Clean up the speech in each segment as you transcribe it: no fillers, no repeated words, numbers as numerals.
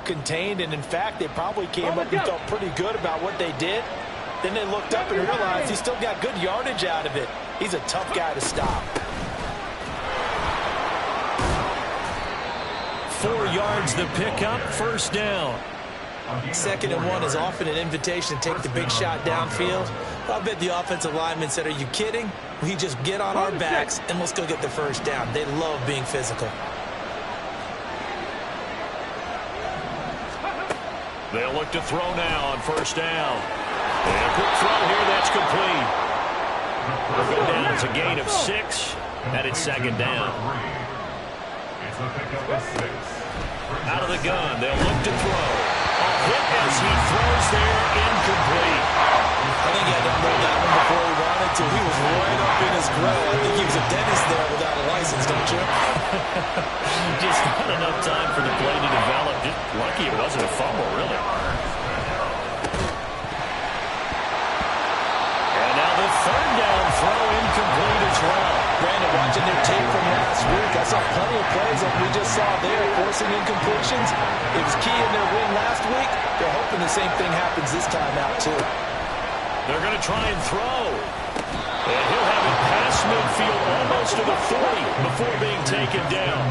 contained, and in fact, they probably came up and felt pretty good about what they did. Then they looked up and realized he still got good yardage out of it. He's a tough guy to stop. 4 yards the pickup, first down. 2nd and 1 is often an invitation to take the big shot downfield. I bet the offensive lineman said, are you kidding? We just get on our backs and let's go get the first down. They love being physical. They'll look to throw now on first down. And a quick throw here, that's complete. They'll go down as a gain of 6, and it's 2nd down. Out of the gun, they'll look to throw. A hit as he throws there, incomplete. I think he had to roll that one before he wanted to. He was right up in his grill. I think he was a dentist there without a license, don't you? Just not enough time for the play to develop. Just lucky it wasn't a fumble, really. And now the 3rd down throw, incomplete as well. Brandon, watching their tape from last week, I saw plenty of plays like we just saw there, forcing incompletions. It was key in their win last week. They're hoping the same thing happens this time out, too. They're going to try and throw. And he'll have it past midfield almost to the 40 before being taken down.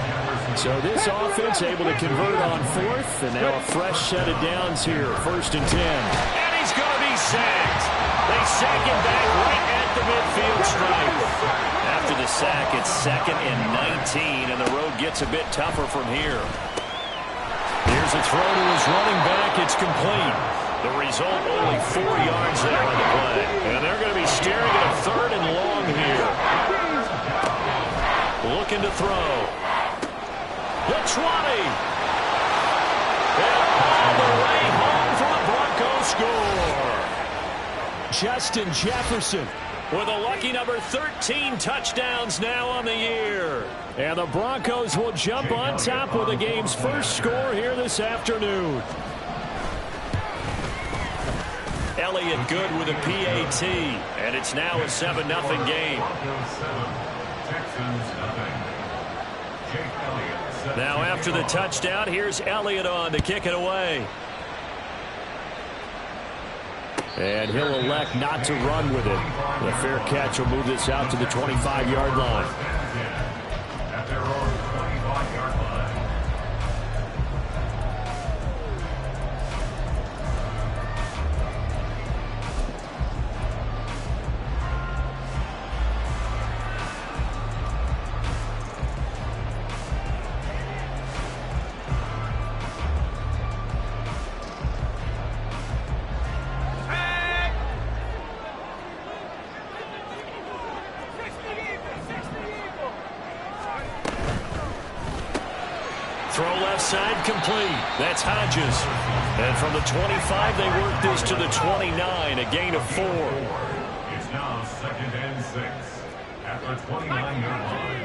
So this offense able to convert on 4th, and now a fresh set of downs here, 1st and 10. And he's going to be sacked. They sack him back right at the midfield stripe. After the sack, it's 2nd and 19, and the road gets a bit tougher from here. Here's a throw to his running back. It's complete. The result, only 4 yards there on the play. And they're going to be staring at a 3rd and long here. Looking to throw. The 20. And all the way home for the Broncos score. Justin Jefferson with a lucky number 13 touchdowns now on the year. And the Broncos will jump on top with the game's first score here this afternoon. Elliott good with a PAT, and it's now a 7-0 game. Now after the touchdown, here's Elliott on to kick it away. And he'll elect not to run with it. The fair catch will move this out to the 25-yard line. At their own 25-yard line. Throw left side complete. That's Hodges. And from the 25, they work this to the 29, a gain of 4. It's now 2nd and 6 at the 29-yard line.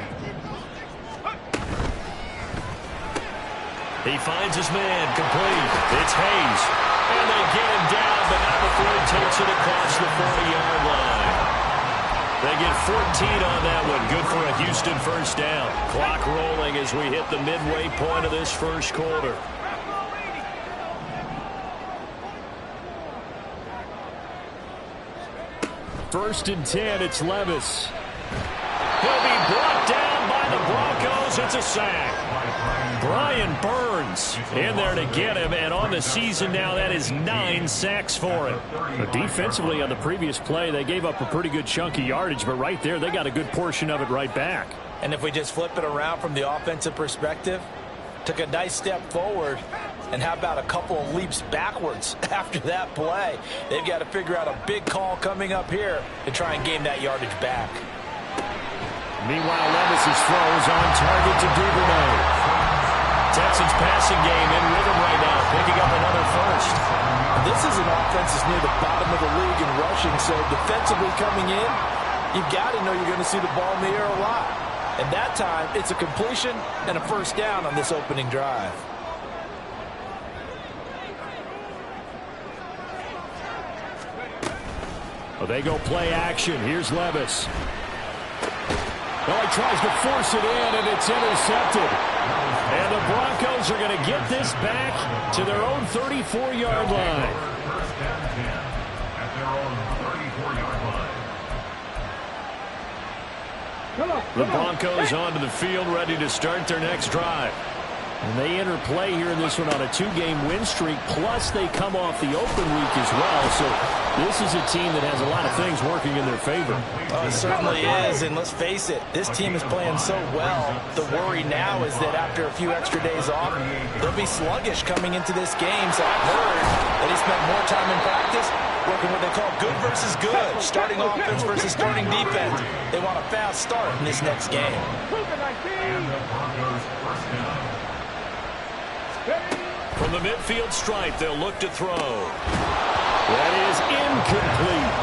He finds his man complete. It's Hayes. And they get him down, but not before he takes it across the 40-yard line. They get 14 on that one. Good for a Houston first down. Clock rolling as we hit the midway point of this first quarter. First and 10, it's Levis. He'll be brought down by the Broncos. It's a sack. Brian Burns in there to get him, and on the season now, that is 9 sacks for him. But defensively on the previous play, they gave up a pretty good chunk of yardage, but right there, they got a good portion of it right back. And if we just flip it around from the offensive perspective, took a nice step forward, and how about a couple of leaps backwards after that play? They've got to figure out a big call coming up here to try and gain that yardage back. Meanwhile, Levis's throw is on target to Duvernay. Texans passing game in rhythm right now, picking up another first. This is an offense that's near the bottom of the league in rushing, so defensively coming in, you've got to know you're going to see the ball in the air a lot. And that time, it's a completion and a first down on this opening drive. Well, they go play action. Here's Levis. Well, he tries to force it in, and it's intercepted. And the Broncos Broncos are going to get this back to their own 34-yard line. First down 10 at their own 34-yard line. The Broncos onto the field, ready to start their next drive. And they enter play here in this one on a 2-game win streak, plus they come off the open week as well. So this is a team that has a lot of things working in their favor. Oh, it certainly is, and let's face it, this team is playing so well. The worry now is that after a few extra days off, they'll be sluggish coming into this game. So I've heard that he spent more time in practice working what they call good versus good, starting offense versus starting defense. They want a fast start in this next game. And the Broncos first down. From the midfield stripe, they'll look to throw. That is incomplete.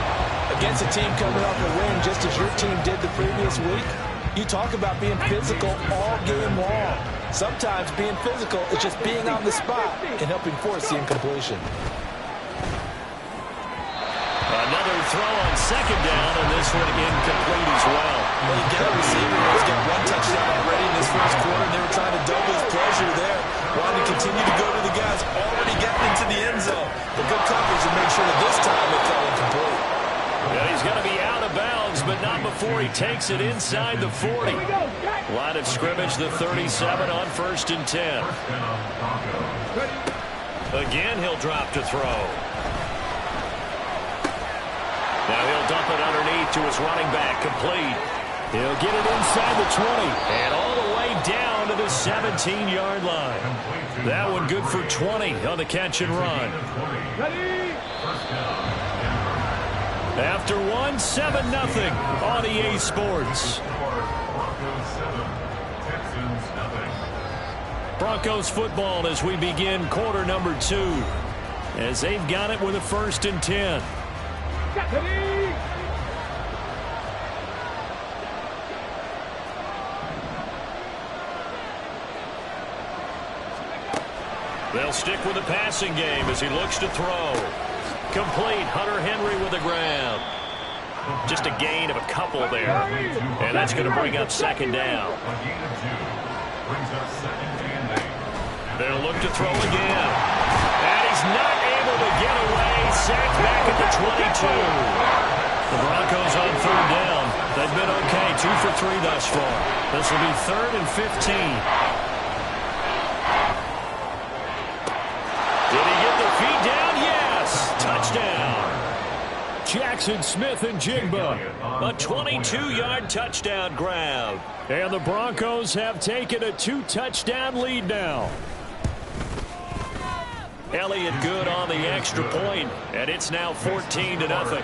Against a team coming off a win just as your team did the previous week, you talk about being physical all game long. Sometimes being physical is just being on the spot and helping force the incompletion. Another throw on second down, and this one incomplete as well. Well, you get a receiver who's got one touchdown already in this first quarter, and they were trying to double his pleasure there. Wanting to continue to go to the guys already getting into the end zone. The good coverage to make sure that this time it fell incomplete. Yeah, he's going to be out of bounds, but not before he takes it inside the 40. Line of scrimmage, the 37 on 1st and 10. Again, he'll drop to throw. Now he'll dump it underneath to his running back, complete. He'll get it inside the 20 and all the way down to the 17-yard line. That one good for 20 on the catch and run. After one, 7-0 on EA Sports. Broncos football as we begin quarter number 2, as they've got it with a 1st and 10. They'll stick with the passing game as he looks to throw. Complete. Hunter Henry with the ground. Just a gain of a couple there. And that's going to bring up second down. They'll look to throw again. And he's not able to get away. Sacked back at the 22. The Broncos on 3rd down. They've been okay. 2 for 3 thus far. This will be 3rd and 15. Did he get the feet down? Yes. Touchdown. Jackson Smith and Jigba. A 22-yard touchdown grab. And the Broncos have taken a 2-touchdown lead now. Elliott good on the extra point, and it's now 14-0. Broncos 14,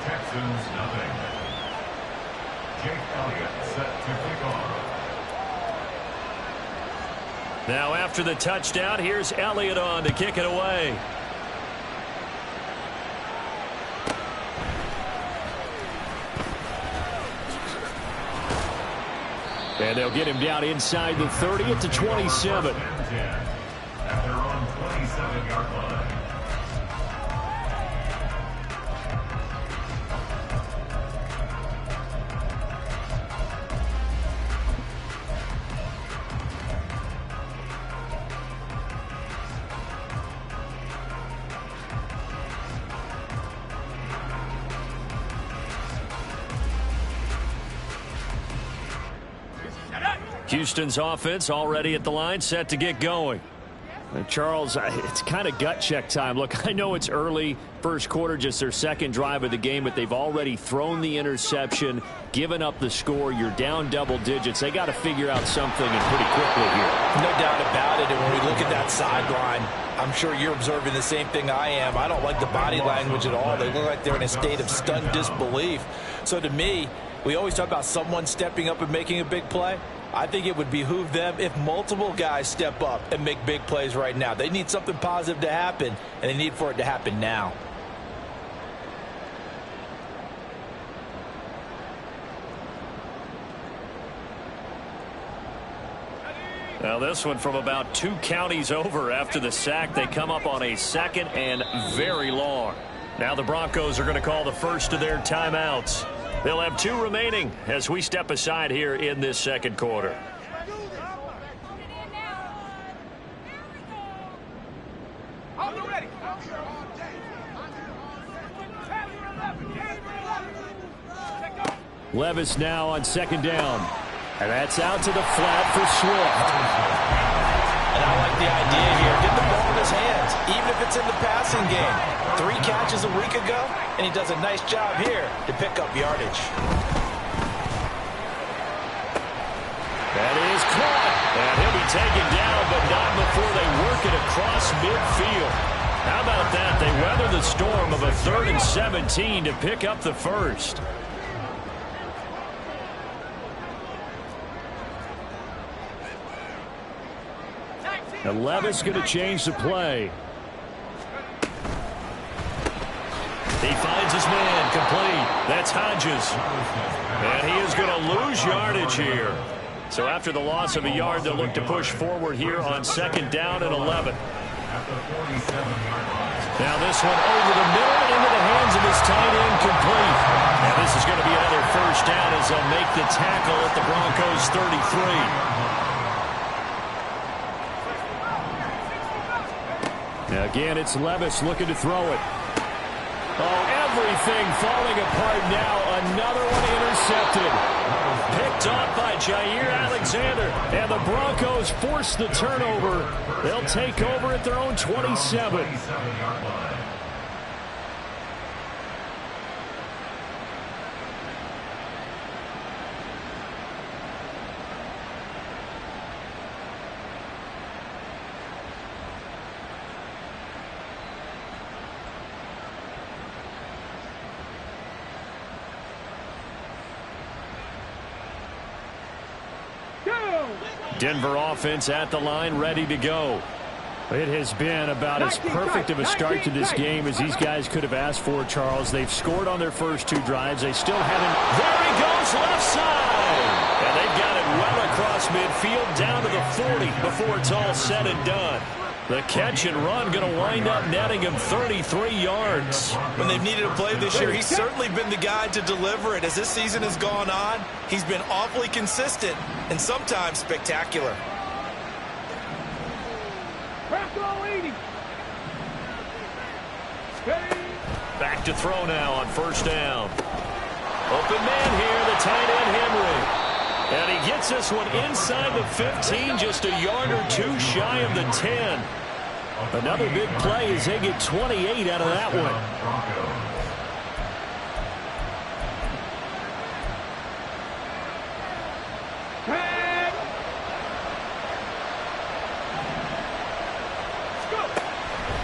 Texans 0. Jake Elliott set to kick off. Now after the touchdown, here's Elliott on to kick it away. And they'll get him down inside the 30 at the 27. At their own 27-yard line. Houston's offense already at the line, set to get going. Charles, it's kind of gut check time. Look, I know it's early, first quarter, just their second drive of the game, but they've already thrown the interception, given up the score. You're down double digits. They got to figure out something and pretty quickly here. No doubt about it. And when we look at that sideline, I'm sure you're observing the same thing I am. I don't like the body language at all. They look like they're in a state of stunned disbelief. So to me, we always talk about someone stepping up and making a big play. I think it would behoove them if multiple guys step up and make big plays right now. They need something positive to happen, and they need for it to happen now. Now this one from about 2 counties over after the sack. They come up on a second and very long. Now the Broncos are going to call the first of their timeouts. They'll have 2 remaining as we step aside here in this second quarter. Levis now on second down. And that's out to the flat for Swift. And I like the idea here. Get the ball in his hands, even if it's in the passing game. 3 catches a week ago, and he does a nice job here to pick up yardage. That is caught. And he'll be taken down, but not before they work it across midfield. How about that? They weather the storm of a 3rd and 17 to pick up the first. And Levis going to change the play. He finds his man complete. That's Hodges. And he is going to lose yardage here. So after the loss of a yard, they'll look to push forward here on 2nd down and 11. Now this one over the middle into the hands of his tight end, complete. And this is going to be another first down as they'll make the tackle at the Broncos 33. Now again, it's Levis looking to throw it. Oh, everything falling apart now. Another one intercepted. Picked off by Jair Alexander. And the Broncos force the turnover. They'll take over at their own 27. Denver offense at the line, ready to go. It has been about as perfect of a start to this game as these guys could have asked for, Charles. They've scored on their first 2 drives. They still haven't. There he goes, left side. And they've got it well across midfield, down to the 40 before it's all said and done. The catch and run going to wind up netting him 33 yards. When they've needed a play this year, he's certainly been the guy to deliver it. As this season has gone on, he's been awfully consistent and sometimes spectacular. Back to throw now on 1st down. Open man here, the tight end Henry. And he gets this one inside the 15, just a yard or 2 shy of the 10. Another big play as they get 28 out of that one.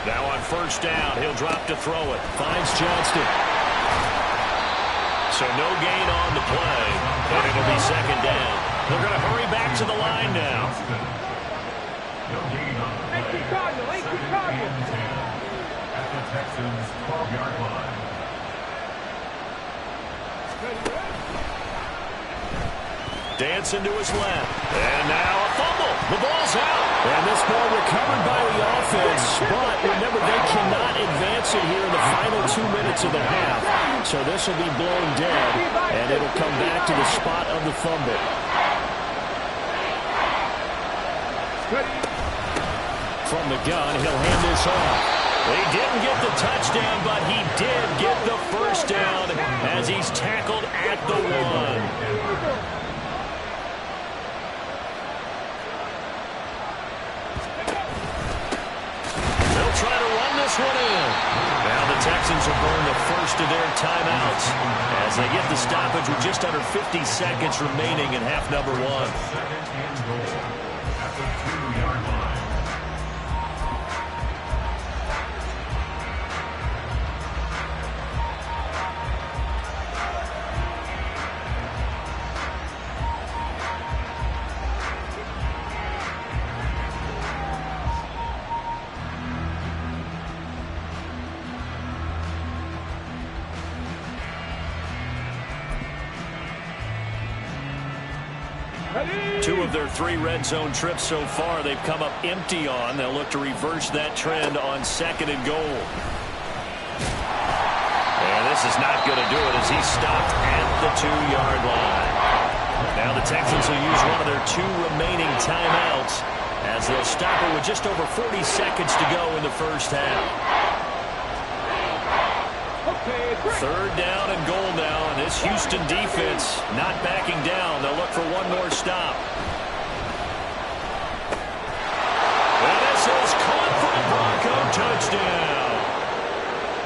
Now on 1st down, he'll drop to throw it. Finds Johnston. So no gain on the play, and it'll be 2nd down. They're going to hurry back to the line now. At the Texans' 12-yard line. Dancing to his left. And now a fumble. The ball's out. And this ball recovered by the offense. But remember, they cannot advance it here in the final 2 minutes of the half. So this will be blown dead. And it'll come back to the spot of the fumble. From the gun, he'll hand this off. He didn't get the touchdown, but he did get the first down as he's tackled at the 1. Try to run this one in. Now the Texans will burn the first of their timeouts as they get the stoppage with just under 50 seconds remaining in half number 1. 2nd and goal at the 2-yard line. Two of their 3 red zone trips so far they've come up empty on. They'll look to reverse that trend on 2nd and goal. And this is not going to do it as he's stopped at the 2-yard line. Now the Texans will use one of their 2 remaining timeouts as they'll stop it with just over 40 seconds to go in the first half. Third down and goal now, and this Houston defense not backing down. They'll look for one more stop. And this is caught for a Bronco touchdown.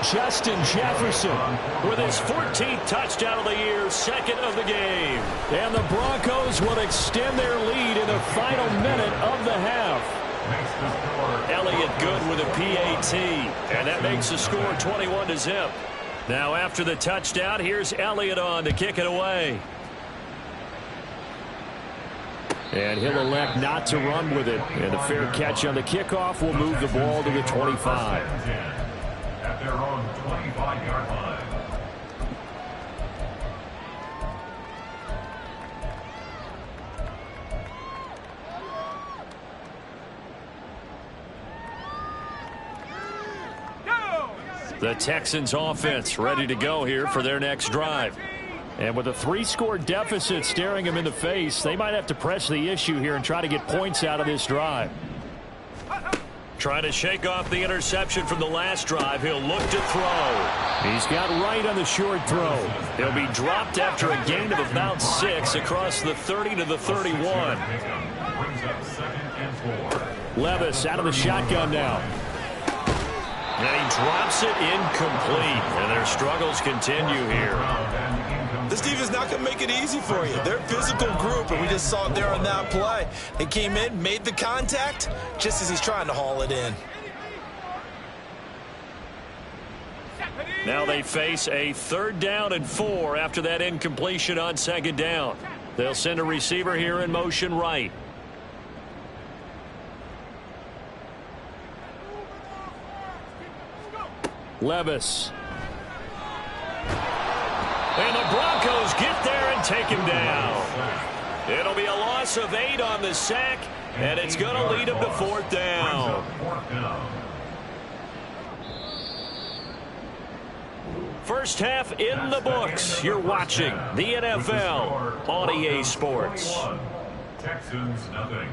Justin Jefferson with his 14th touchdown of the year, second of the game. And the Broncos will extend their lead in the final minute of the half. Elliott good with a PAT, and that makes the score 21-0. Now after the touchdown, here's Elliott on to kick it away. And he'll elect not to run with it. And the fair catch on the kickoff will move the ball to the 25. At their own 25-yard line. The Texans offense ready to go here for their next drive. And with a 3-score deficit staring them in the face, they might have to press the issue here and try to get points out of this drive. Trying to shake off the interception from the last drive. He'll look to throw. He's got right on the short throw. He'll be dropped after a gain of about 6 across the 30 to the 31. Levis out of the shotgun now. And he drops it incomplete. And their struggles continue here. This defense is not going to make it easy for you. They're a physical group, and we just saw it there on that play. He came in, made the contact, just as he's trying to haul it in. Now they face a 3rd down and 4 after that incompletion on 2nd down. They'll send a receiver here in motion right. Levis. And the Broncos get there and take him down. It'll be a loss of 8 on the sack, and it's going to lead him to 4th down. First half in the books. You're watching the NFL on EA Sports. Texans nothing.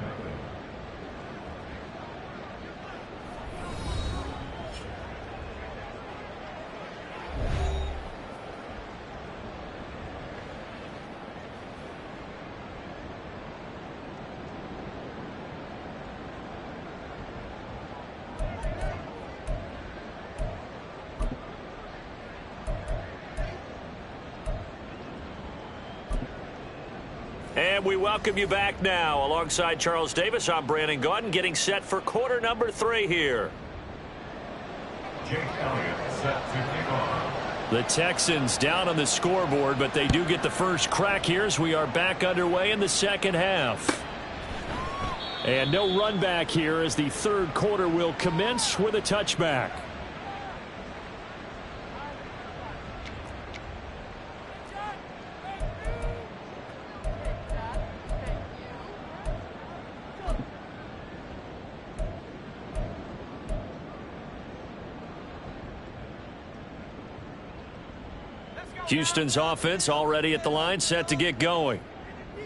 And we welcome you back now. Alongside Charles Davis, I'm Brandon Gaudin, getting set for quarter number 3 here. Jake Elliott set to kick off. The Texans down on the scoreboard, but they do get the first crack here as we are back underway in the second half. And no run back here as the 3rd quarter will commence with a touchback. Houston's offense already at the line, set to get going.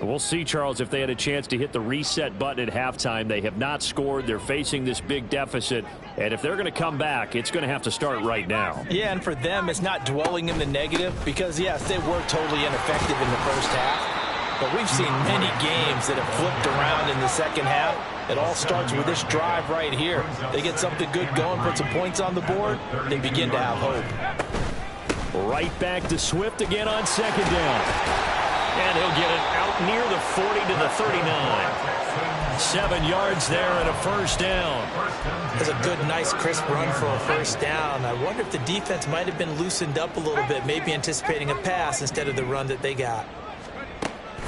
We'll see, Charles, if they had a chance to hit the reset button at halftime. They have not scored. They're facing this big deficit. And if they're going to come back, it's going to have to start right now. Yeah, and for them, it's not dwelling in the negative because, yes, they were totally ineffective in the first half. But we've seen many games that have flipped around in the second half. It all starts with this drive right here. They get something good going, put some points on the board, they begin to have hope. Right back to Swift again on 2nd down. And he'll get it out near the 40 to the 39. 7 yards there and a first down. That's a good, nice, crisp run for a first down. I wonder if the defense might have been loosened up a little bit, maybe anticipating a pass instead of the run that they got.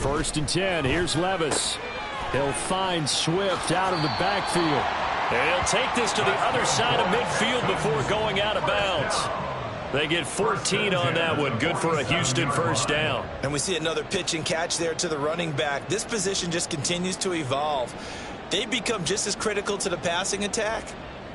1st and 10. Here's Levis. He'll find Swift out of the backfield. And he'll take this to the other side of midfield before going out of bounds. They get 14 on that one. Good for a Houston first down. And we see another pitch and catch there to the running back. This position just continues to evolve. They become just as critical to the passing attack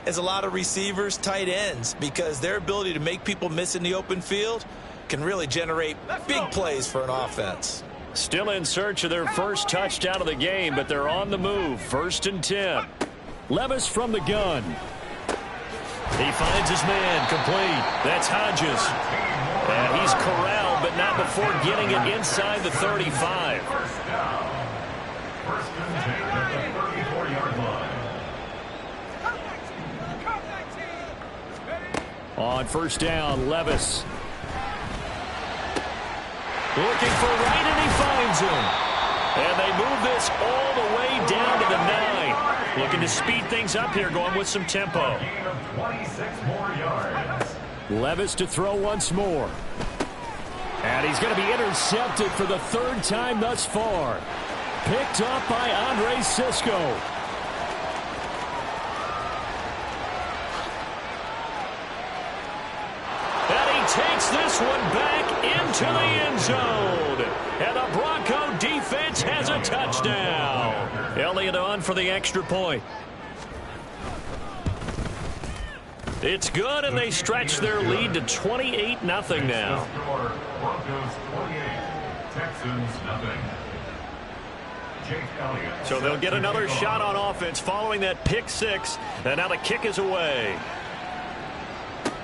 as a lot of receivers, tight ends, because their ability to make people miss in the open field can really generate big plays for an offense. Still in search of their first touchdown of the game, but they're on the move. 1st and 10. Levis from the gun. He finds his man, complete. That's Hodges. And he's corralled, but not before getting it inside the 35. First down. 1st and 10 at the 34-yard line. On 1st down, Levis. Looking for right, and he finds him. And they move this all the way down to the 9. Looking to speed things up here, going with some tempo. Gain of 26 more yards. Levis to throw once more. And he's going to be intercepted for the 3rd time thus far. Picked up by Andre Sisco. Takes this one back into the end zone. And the Bronco defense has a touchdown. Elliott on for the extra point. It's good, and they stretch their lead to 28-0 now. Broncos 28, Texans nothing. So they'll get another shot on offense following that pick 6. And now the kick is away.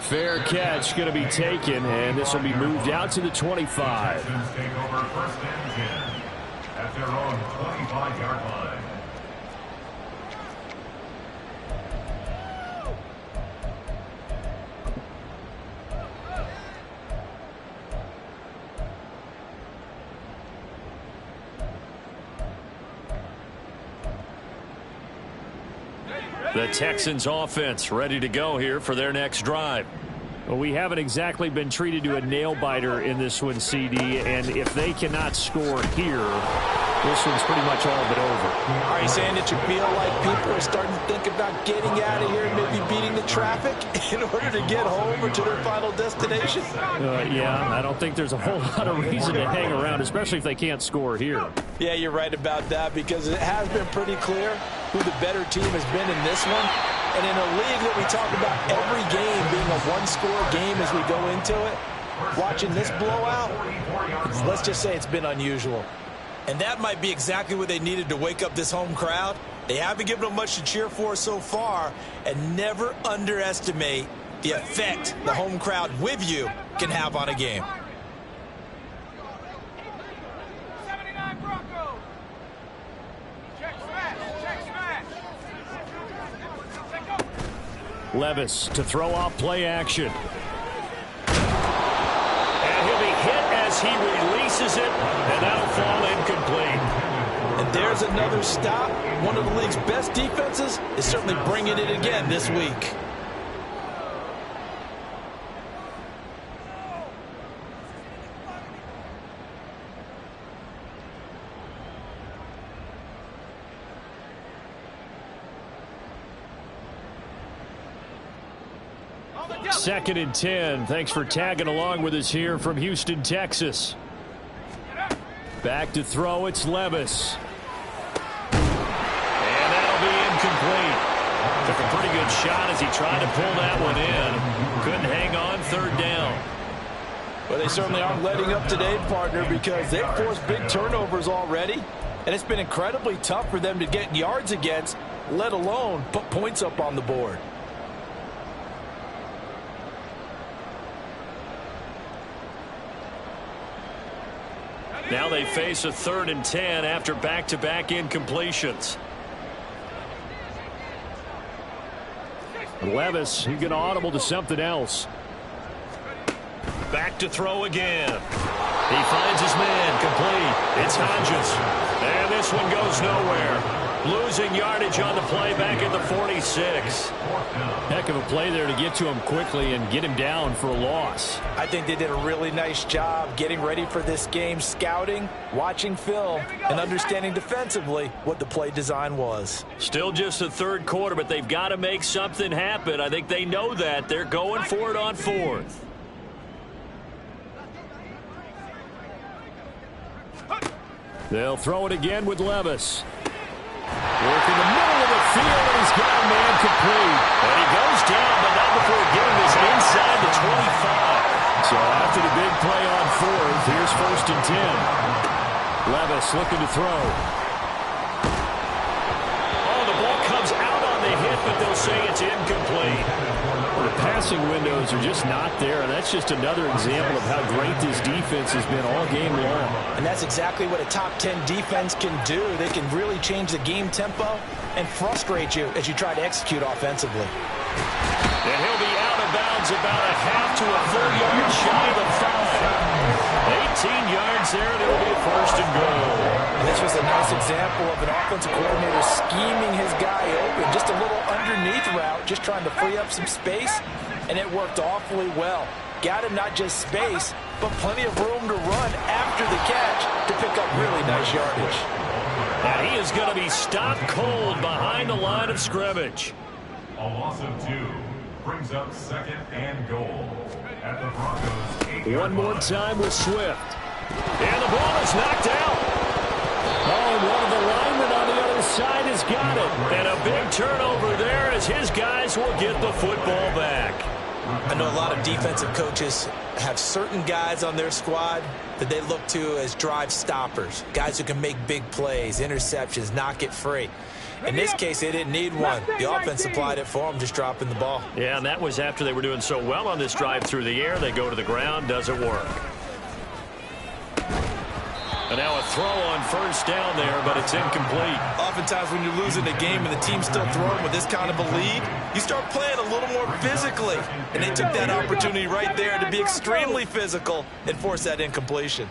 Fair catch going to be taken, and this will be moved out to the 25. Texans take over 1st and 10 at their own 25-yard line. The Texans offense ready to go here for their next drive. Well, we haven't exactly been treated to a nail-biter in this one, CD, and if they cannot score here, this one's pretty much all but over. Are you saying that you feel like people are starting to think about getting out of here and maybe beating the traffic in order to get home or to their final destination? Yeah, I don't think there's a whole lot of reason to hang around, especially if they can't score here. Yeah, you're right about that, because it has been pretty clear who the better team has been in this one. And in a league that we talk about every game being a one-score game as we go into it, watching this blowout, let's just say it's been unusual. And that might be exactly what they needed to wake up this home crowd. They haven't given them much to cheer for so far, and never underestimate the effect the home crowd with you can have on a game. Levis to throw off play action. And he'll be hit as he releases it, and that'll fall incomplete. And there's another stop. One of the league's best defenses is certainly bringing it again this week. Second and 10. Thanks for tagging along with us here from Houston, Texas. Back to throw, it's Levis. And that'll be incomplete. Took a pretty good shot as he tried to pull that one in. Couldn't hang on 3rd down. Well, they certainly aren't letting up today, partner, because they've forced big turnovers already. And it's been incredibly tough for them to get yards against, let alone put points up on the board. Now they face a 3rd and 10 after back-to-back incompletions. Levis, he can audible to something else. Back to throw again. He finds his man, complete. It's Hodges. And this one goes nowhere. Losing yardage on the play back at the 46. Heck of a play there to get to him quickly and get him down for a loss. I think they did a really nice job getting ready for this game, scouting, watching film, and understanding defensively what the play design was. Still just the 3rd quarter, but they've got to make something happen. I think they know that. They're going for it on 4th. They'll throw it again with Levis. Working the middle of the field, and he's got a man complete. And he goes down, but not before getting this inside the 25. So after the big play on 4th, here's 1st and 10. Levis looking to throw. Oh, the ball comes out on the hit, but they'll say it's incomplete. Well, the passing windows are just not there, and that's just another example of how great this defense has been all game long. And that's exactly what a top 10 defense can do. They can really change the game tempo and frustrate you as you try to execute offensively. And he'll be out of bounds about a half to a full yard shy of the 5. 18 yards there, and it'll be a first and goal. And this was a nice example of an offensive coordinator scheming his guy open. Just a little underneath route, just trying to free up some space, and it worked awfully well. Got him not just space, but plenty of room to run after the catch to pick up really nice yardage. And he is going to be stopped cold behind the line of scrimmage. A loss of 2 brings up second and goal at the Broncos' 8-yard One more line. time with Swift. And the ball is knocked out. Oh, and one of the linemen on the other side has got it. And a big turnover there as his guys will get the football back. I know a lot of defensive coaches have certain guys on their squad that they look to as drive stoppers, guys who can make big plays, interceptions, knock it free. In this case, they didn't need one. The offense supplied it for them, just dropping the ball. Yeah, and that was after they were doing so well on this drive through the air. They go to the ground, doesn't work. And now a throw on first down there, but it's incomplete. Oftentimes when you're losing a game and the team's still throwing with this kind of a lead, you start playing a little more physically. And they took that opportunity right there to be extremely physical and force that incompletion.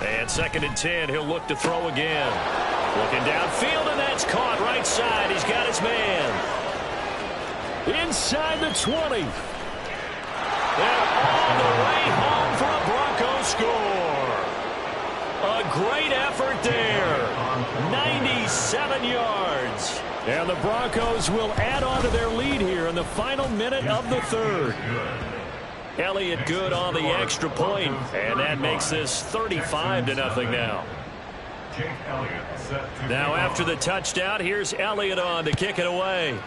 And second and 10, he'll look to throw again. Looking downfield, and that's caught right side. He's got his man. Inside the 20. And all the way home for a Broncos score. A great effort there. 97 yards. And the Broncos will add on to their lead here in the final minute of the third. Elliott good on the extra point, and that makes this 35-0 now. Jake Elliott set to Now kick after off. the touchdown, here's Elliott on to kick it away.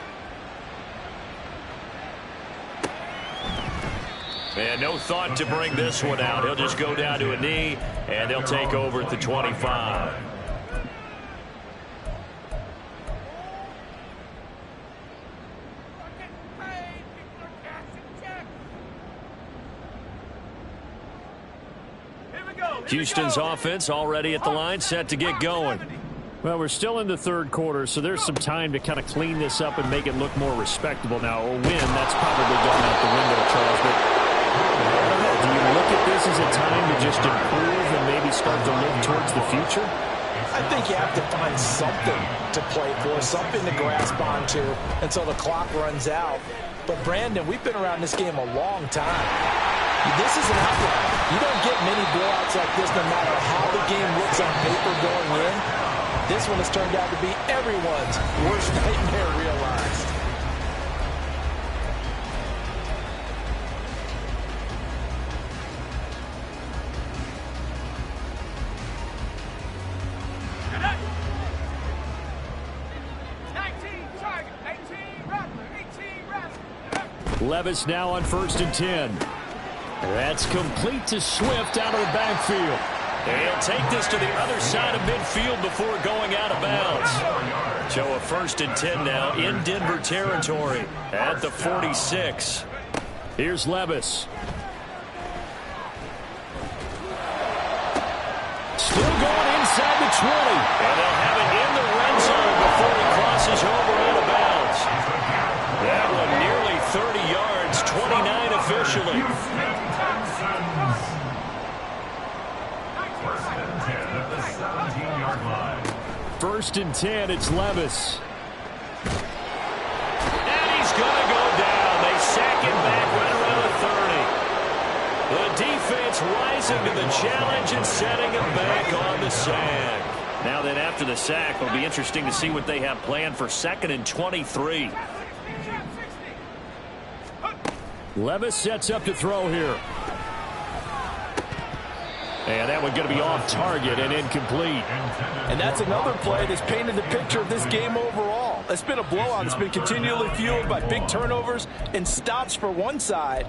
And no thought to bring this one out. He'll just go down to a knee, and they'll take over at the 25. Houston's offense already at the line, set to get going. Well, we're still in the third quarter, so there's some time to kind of clean this up and make it look more respectable. Now, a win, that's probably gone out the window, Charles. But I don't know, do you look at this as a time to just improve and maybe start to look towards the future? I think you have to find something to play for, something to grasp onto until the clock runs out. But, Brandon, we've been around this game a long time. This is an outlier. You don't get many blowouts like this no matter how the game looks on paper going in. This one has turned out to be everyone's worst nightmare realized. Levis now on 1st and 10. That's complete to Swift out of the backfield. And he'll take this to the other side of midfield before going out of bounds. So a 1st and 10 now in Denver territory at the 46. Here's Levis. Still going inside the 20. And they'll have it in the red zone before he crosses over out of bounds. That one nearly 30 yards, 29 officially. First and 10, it's Levis. And he's going to go down. They sack him back right around the 30. The defense rising to the challenge and setting him back on the sack. Now then, after the sack, it'll be interesting to see what they have planned for 2nd and 23. Levis sets up to throw here. And that one going to be off target and incomplete. And that's another play that's painted the picture of this game overall. It's been a blowout. It's been continually fueled by big turnovers and stops for one side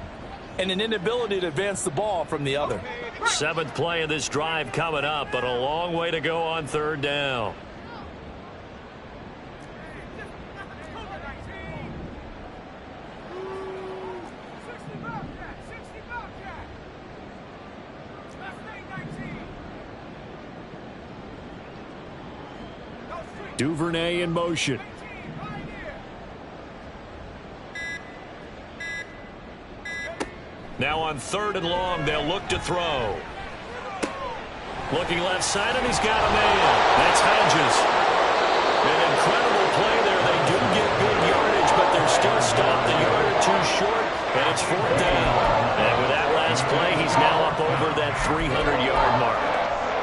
and an inability to advance the ball from the other. 7th play of this drive coming up, but a long way to go on 3rd down. Duvernay in motion. Now on 3rd and long, they'll look to throw. Looking left side, and he's got a man. That's Hedges. An incredible play there. They do get good yardage, but they're still stopped a yard or two short, and it's 4th down. And with that last play, he's now up over that 300-yard mark.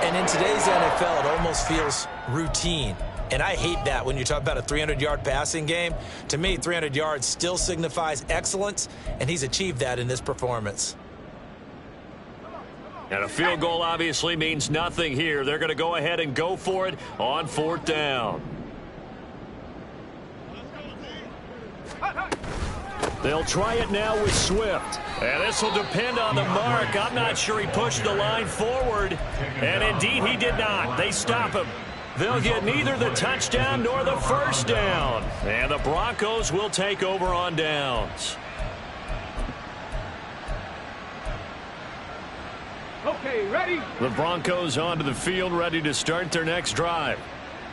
And in today's NFL, it almost feels routine. And I hate that when you talk about a 300-yard passing game. To me, 300 yards still signifies excellence, and he's achieved that in this performance. And a field goal obviously means nothing here. They're going to go ahead and go for it on 4th down. They'll try it now with Swift. And this will depend on the mark. I'm not sure he pushed the line forward. And indeed, he did not. They stop him. They'll get neither the touchdown nor the 1st down. And the Broncos will take over on downs. Okay, ready? The Broncos onto the field, ready to start their next drive.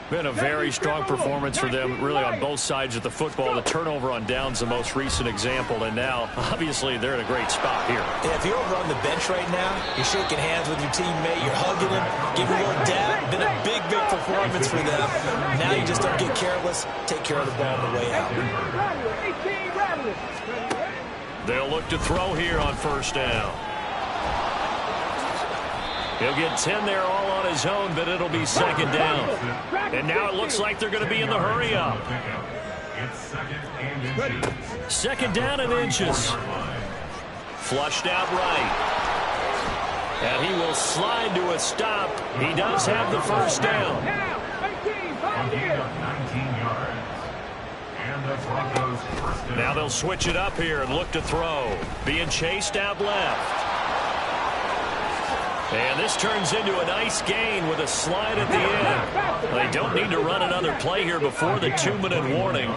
Been a very strong performance for them, really on both sides of the football. The turnover on downs, the most recent example, and now, obviously, they're in a great spot here. Yeah, if you're over on the bench right now, you're shaking hands with your teammate, you're hugging him, giving a little dab. Been a big, big performance for them. Now you just don't get careless. Take care of the ball on the way out. They'll look to throw here on 1st down. He'll get 10 there all on his own, but it'll be 2nd down. And now it looks like they're going to be in the hurry-up. 2nd down and inches. Flushed out right. And he will slide to a stop. He does have the 1st down. Now they'll switch it up here and look to throw. Being chased out left. And this turns into a nice gain with a slide at the end. They don't need to run another play here before the 2-minute warning.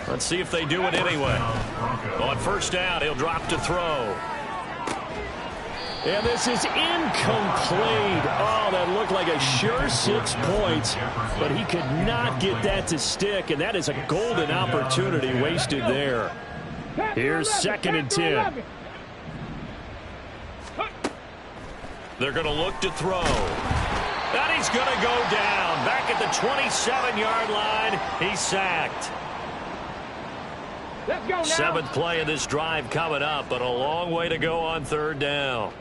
Let's see if they do it anyway. On 1st down, he'll drop to throw. And this is incomplete. Oh, that looked like a sure 6 points, but he could not get that to stick, and that is a golden opportunity wasted there. Here's 2nd and 10. They're going to look to throw. And he's going to go down. Back at the 27-yard line. He's sacked. Let's go now. 7th play of this drive coming up, but a long way to go on 3rd down.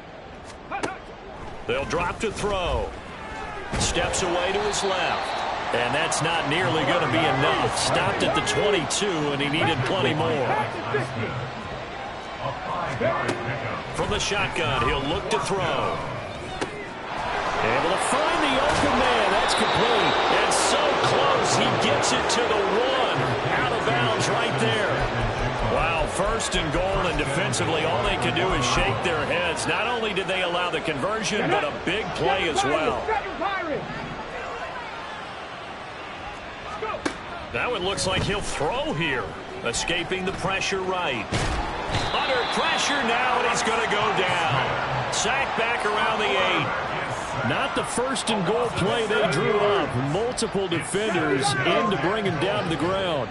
They'll drop to throw. Steps away to his left. And that's not nearly going to be enough. Stopped at the 22, and he needed plenty more. From the shotgun, he'll look to throw. Able to find the open man. That's complete. And so close. He gets it to the 1. Out of bounds right there. Wow, 1st and goal, and defensively all they can do is shake their heads. Not only did they allow the conversion, but a big play as well. That one looks like he'll throw here. Escaping the pressure right. Under pressure now, and he's going to go down. Sacked back around the 8. Not the 1st and goal play they drew up. Multiple defenders in to bring him down to the ground.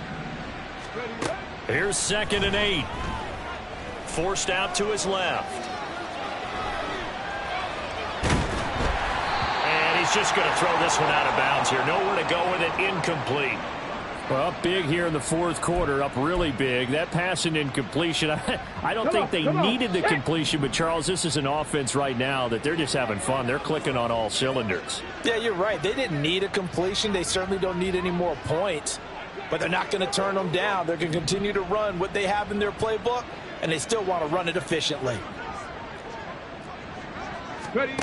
Here's 2nd and 8. Forced out to his left. And he's just going to throw this one out of bounds here. Nowhere to go with it. Incomplete. Well, up big here in the 4th quarter, up really big. That pass and incompletion, I don't think they needed the completion, but, Charles, this is an offense right now that they're just having fun. They're clicking on all cylinders. Yeah, you're right. They didn't need a completion. They certainly don't need any more points, but they're not going to turn them down. They're going to continue to run what they have in their playbook, and they still want to run it efficiently. Ready.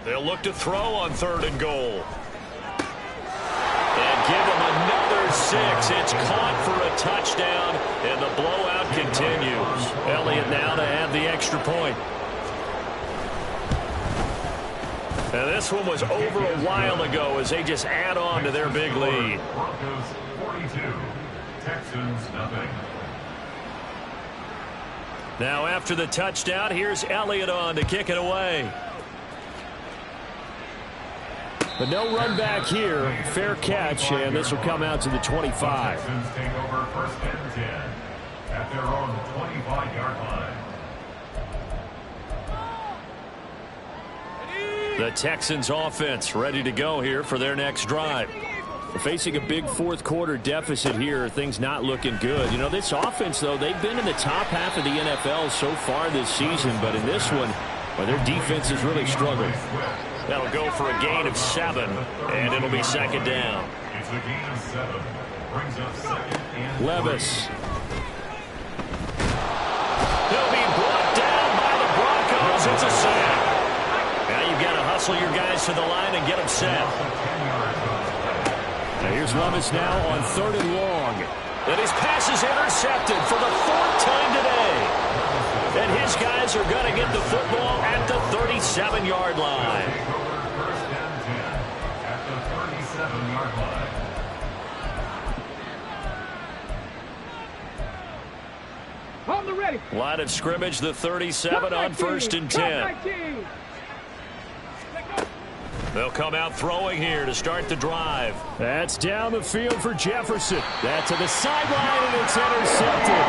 They'll look to throw on 3rd and goal. And give him another 6. It's caught for a touchdown, and the blowout continues. Elliott now to have the extra point. And this one was over a while ago as they just add on to their big lead. Broncos 42, Texans nothing. Now after the touchdown, here's Elliott on to kick it away. But no run back here. Fair catch, and this will come out to the 25. Texans take over first and 10 at their own 25-yard line. The Texans offense ready to go here for their next drive. Facing a big fourth quarter deficit here, things not looking good. You know, this offense, though, they've been in the top half of the NFL so far this season, but in this one, well, their defense has really struggled. That'll go for a gain of 7, and it'll be second down. It's a gain of 7. Brings up second and Levis. He'll be brought down by the Broncos. It's a sack. Now you've got to hustle your guys to the line and get them set. Now here's Levis now on 3rd and long. And his pass is intercepted for the 4th time today. And his guys are going to get the football at the 37-yard line. First and 10 at the 37-yard line. On the ready. Line of scrimmage, the 37 on 1st and 10. They'll come out throwing here to start the drive. That's down the field for Jefferson. That's to the sideline, and it's intercepted.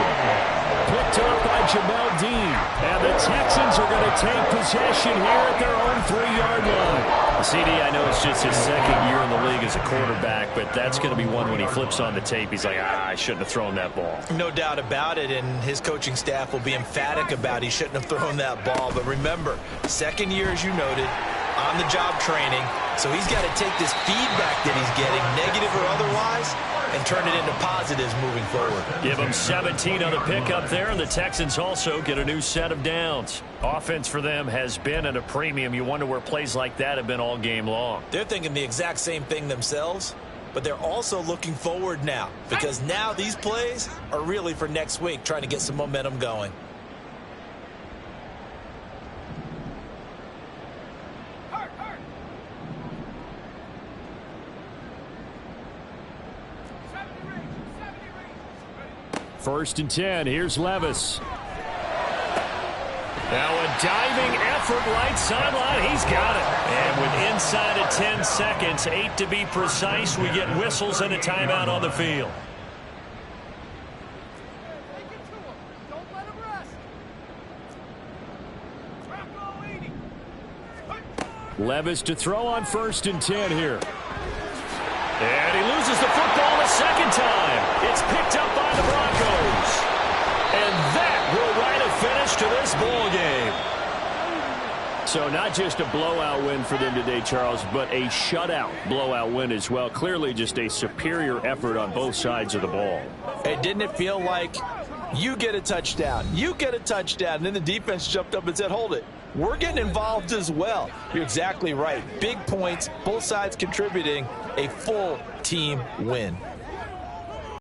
Picked up by Jamel Dean. And the Texans are going to take possession here at their own 3-yard line. CD, I know it's just his second year in the league as a quarterback, but that's going to be one when he flips on the tape. He's like, I shouldn't have thrown that ball. No doubt about it, and his coaching staff will be emphatic about he shouldn't have thrown that ball. But remember, second year, as you noted, on-the-job training, so he's got to take this feedback that he's getting, negative or otherwise, and turn it into positives moving forward. Give him 17 on the pickup there, and the Texans also get a new set of downs. Offense for them has been at a premium. You wonder where plays like that have been all game long. They're thinking the exact same thing themselves, but they're also looking forward now, because now these plays are really for next week, trying to get some momentum going. First and 10. Here's Levis. Now a diving effort right sideline. He's got it. And with inside of 10 seconds, 8 to be precise, we get whistles and a timeout on the field. Levis to throw on 1st and 10 here. And he loses the football the second time. It's picked up by the Broncos. And that will write a finish to this ball game. So not just a blowout win for them today, Charles, but a shutout blowout win as well. Clearly just a superior effort on both sides of the ball. Hey, didn't it feel like you get a touchdown, you get a touchdown, and then the defense jumped up and said, hold it. We're getting involved as well. You're exactly right. Big points, both sides contributing, a full team win.